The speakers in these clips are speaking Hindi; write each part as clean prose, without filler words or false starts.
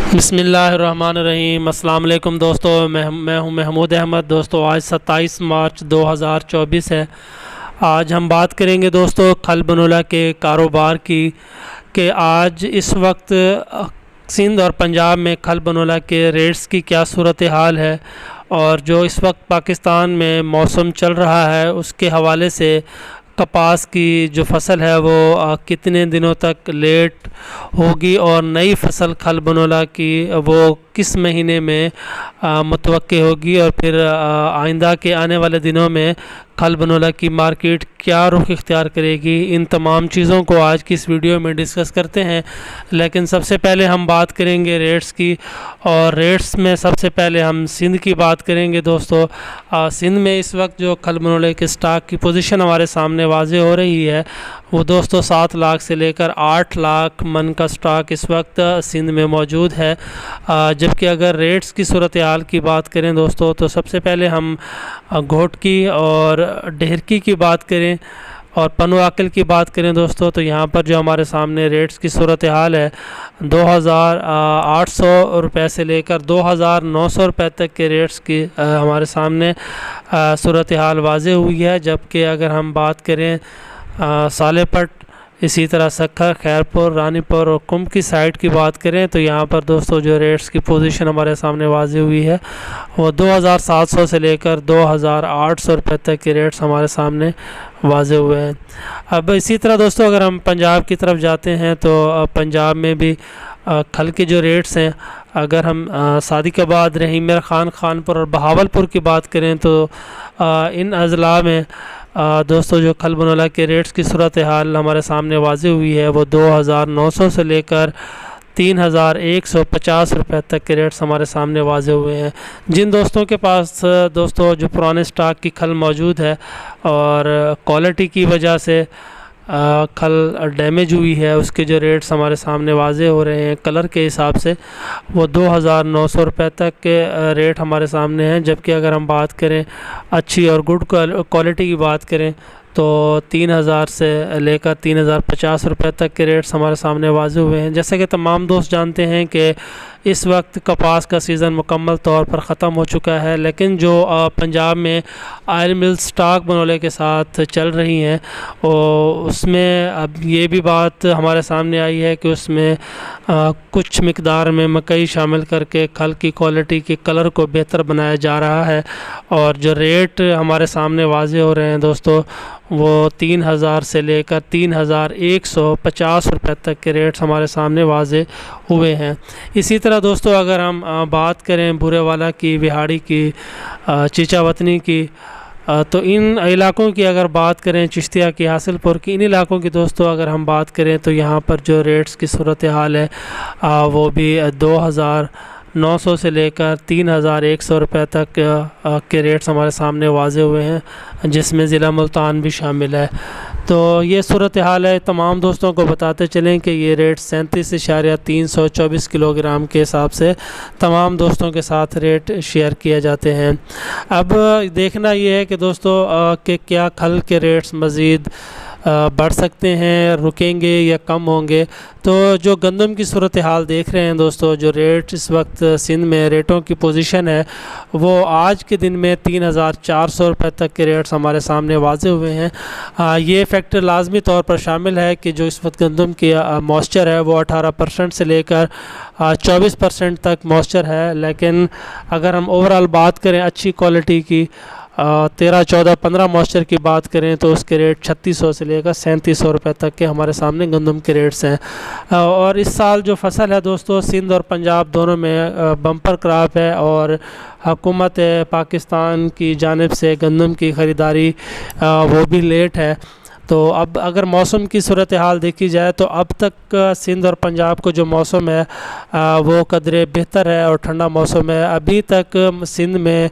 बिस्मिल्लाहिर्रहमानिर्रहीम। अस्सलाम वालेकुम दोस्तों, मैं हूं महमूद अहमद। दोस्तों आज 27 मार्च 2024 है। आज हम बात करेंगे दोस्तों खल बनोला के कारोबार की कि आज इस वक्त सिंध और पंजाब में खल बनोला के रेट्स की क्या सूरत हाल है और जो इस वक्त पाकिस्तान में मौसम चल रहा है उसके हवाले से कपास की जो फसल है वो कितने दिनों तक लेट होगी और नई फसल खल बनोला की वो किस महीने में मुतवक्के होगी और फिर आइंदा के आने वाले दिनों में खल बनोला की मार्केट क्या रुख इख्तियार करेगी। इन तमाम चीज़ों को आज की इस वीडियो में डिस्कस करते हैं। लेकिन सबसे पहले हम बात करेंगे रेट्स की, और रेट्स में सबसे पहले हम सिंध की बात करेंगे। दोस्तों सिंध में इस वक्त जो खल बनोले के स्टॉक की पोजीशन हमारे सामने वाज़े हो रही है वो दोस्तों 7 लाख से लेकर 8 लाख मन का स्टॉक इस वक्त सिंध में मौजूद है। जबकि अगर रेट्स की सूरत हाल की बात करें दोस्तों तो सबसे पहले हम घोटकी और ढेरकी की बात करें और पनुआकल की बात करें दोस्तों तो यहाँ पर जो हमारे सामने रेट्स की सूरत हाल है 2800 रुपये से लेकर 2900 रुपये तक के रेट्स की हमारे सामने सूरत हाल वाज़े हुई है। जबकि अगर हम बात करें सालेपट, इसी तरह सखर, खैरपुर, रानीपुर और कुंभ की साइड की बात करें तो यहाँ पर दोस्तों जो रेट्स की पोजीशन हमारे सामने वाज़े हुई है वो 2700 से लेकर 2800 रुपये तक के रेट्स हमारे सामने वाज़े हुए हैं। अब इसी तरह दोस्तों अगर हम पंजाब की तरफ जाते हैं तो पंजाब में भी खल के जो रेट्स हैं, अगर हम सादिकाबाद, रहीम खान, खानपुर और बहावलपुर की बात करें तो इन अज़ला में दोस्तों जो खल बनोला के रेट्स की सूरत हाल हमारे सामने वाज़े हुई है वो 2900 से लेकर 3150 रुपये तक के रेट्स हमारे सामने वाज़े हुए हैं। जिन दोस्तों के पास दोस्तों जो पुराने स्टॉक की खल मौजूद है और क्वालिटी की वजह से खल डैमेज हुई है उसके जो रेट्स हमारे सामने वाज़े हो रहे हैं कलर के हिसाब से वो 2900 रुपये तक के रेट हमारे सामने हैं। जबकि अगर हम बात करें अच्छी और गुड क्वालिटी की बात करें तो 3000 से लेकर 3050 रुपये तक के रेट्स हमारे सामने वाज़े हुए हैं। जैसे कि तमाम दोस्त जानते हैं कि इस वक्त कपास का सीज़न मुकम्मल तौर पर ख़त्म हो चुका है, लेकिन जो पंजाब में आयल मिल स्टॉक बनोले के साथ चल रही हैं और उसमें अब ये भी बात हमारे सामने आई है कि उसमें कुछ मिकदार में मकई शामिल करके खल की क्वालिटी के कलर को बेहतर बनाया जा रहा है। और जो रेट हमारे सामने वाज़े हो रहे हैं दोस्तों वो 3000 से लेकर 3150 रुपये तक के रेट्स हमारे सामने वाज़े हुए हैं। इसी तरह दोस्तों अगर हम बात करें बुरेवाला की, बिहाड़ी की, चीचावतनी की तो इन इलाकों की अगर बात करें, चिश्तिया की, हासिलपुर की, इन इलाकों की दोस्तों अगर हम बात करें तो यहाँ पर जो रेट्स की सूरत हाल है वो भी 2900 से लेकर 3100 रुपये तक के रेट्स हमारे सामने वाज़े हुए हैं, जिसमें ज़िला मुल्तान भी शामिल है। तो ये सूरत हाल है। तमाम दोस्तों को बताते चलें कि ये रेट 37.324 किलोग्राम के हिसाब से तमाम दोस्तों के साथ रेट शेयर किए जाते हैं। अब देखना ये है कि दोस्तों कि क्या खल के रेट्स मज़ीद बढ़ सकते हैं, रुकेंगे या कम होंगे। तो जो गंदम की सूरत हाल देख रहे हैं दोस्तों, जो रेट इस वक्त सिंध में रेटों की पोजीशन है वो आज के दिन में 3400 रुपये तक के रेट्स हमारे सामने वाज़े हुए हैं। ये फैक्टर लाजमी तौर पर शामिल है कि जो इस वक्त गंदम की मॉइस्चर है वो 18% से लेकर 24% तक मॉइस्चर है। लेकिन अगर हम ओवरऑल बात करें अच्छी क्वालिटी की 13, 14, 15 मॉइस्चर की बात करें तो उसके रेट 3600 से लेकर 3700 रुपये तक के हमारे सामने गंदम के रेट्स हैं। और इस साल जो फसल है दोस्तों सिंध और पंजाब दोनों में बम्पर क्रॉप है और हुकूमत पाकिस्तान की जानिब से गंदम की ख़रीदारी वो भी लेट है। तो अब अगर मौसम की सूरत हाल देखी जाए तो अब तक सिंध और पंजाब को जो मौसम है वो कदरे बेहतर है और ठंडा मौसम है। अभी तक सिंध में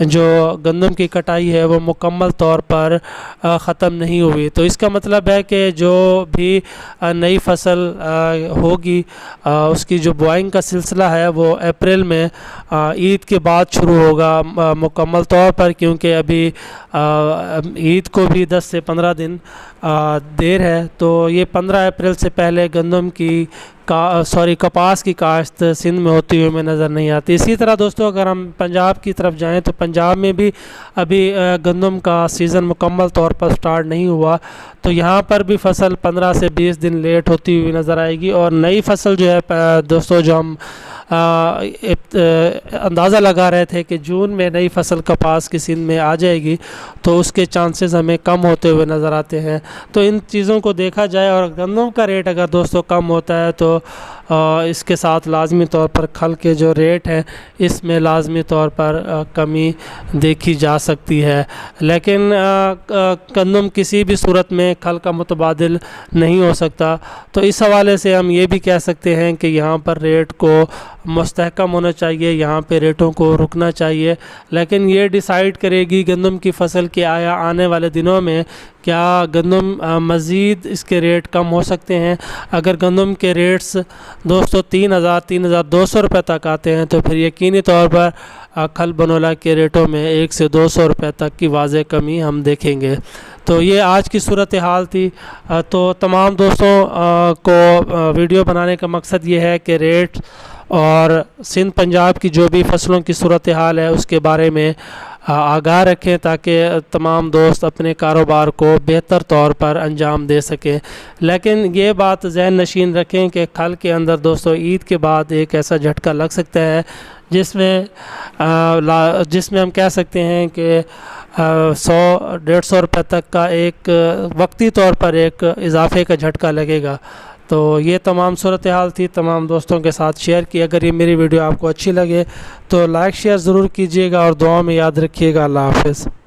जो गंदम की कटाई है वो मुकम्मल तौर पर ख़त्म नहीं हुई। तो इसका मतलब है कि जो भी नई फसल होगी उसकी जो बुआइंग का सिलसिला है वो अप्रैल में ईद के बाद शुरू होगा मुकम्मल तौर पर, क्योंकि अभी ईद को भी 10 से 15 दिन देर है, तो ये 15 अप्रैल से पहले गंदम की कपास की काश्त सिंध में होती हुई हमें नज़र नहीं आती। इसी तरह दोस्तों अगर हम पंजाब की तरफ जाएं तो पंजाब में भी अभी गंदम का सीज़न मुकम्मल तौर पर स्टार्ट नहीं हुआ, तो यहाँ पर भी फसल 15 से 20 दिन लेट होती हुई नज़र आएगी। और नई फसल जो है दोस्तों, जो हम अंदाज़ा लगा रहे थे कि जून में नई फसल कपास की सिंध में आ जाएगी, तो उसके चांसेस हमें कम होते हुए नज़र आते हैं। तो इन चीज़ों को देखा जाए, और गंदम का रेट अगर दोस्तों कम होता है तो इसके साथ लाजमी तौर पर खल के जो रेट हैं इसमें लाजमी तौर पर कमी देखी जा सकती है। लेकिन गंदम किसी भी सूरत में खल का मुतबादिल नहीं हो सकता, तो इस हवाले से हम ये भी कह सकते हैं कि यहाँ पर रेट को मुस्तहकम होना चाहिए, यहाँ पे रेटों को रुकना चाहिए। लेकिन ये डिसाइड करेगी गंदम की फसल के आने वाले दिनों में क्या गंदम मज़ीद इसके रेट कम हो सकते हैं। अगर गंदम के रेट्स दोस्तों 3,000-3,200 रुपये तक आते हैं, तो फिर यकीनी तौर पर खल बनोला के रेटों में 100 से 200 रुपये तक की वाज़ेह कमी हम देखेंगे। तो ये आज की सूरत हाल थी। तो तमाम दोस्तों को वीडियो बनाने का मकसद ये है कि रेट और सिंध पंजाब की जो भी फसलों की सूरत हाल है उसके बारे में आगाह रखें, ताकि तमाम दोस्त अपने कारोबार को बेहतर तौर पर अंजाम दे सकें। लेकिन ये बात ज़हन नशीन रखें कि खल के अंदर दोस्तों ईद के बाद एक ऐसा झटका लग सकता है जिसमें हम कह सकते हैं कि 100-150 रुपये तक का एक वक्ती तौर पर एक इजाफे का झटका लगेगा। तो ये तमाम सूरत हाल थी, तमाम दोस्तों के साथ शेयर की। अगर ये मेरी वीडियो आपको अच्छी लगे तो लाइक शेयर ज़रूर कीजिएगा और दुआ में याद रखिएगा। अल्लाह हाफ़िज़।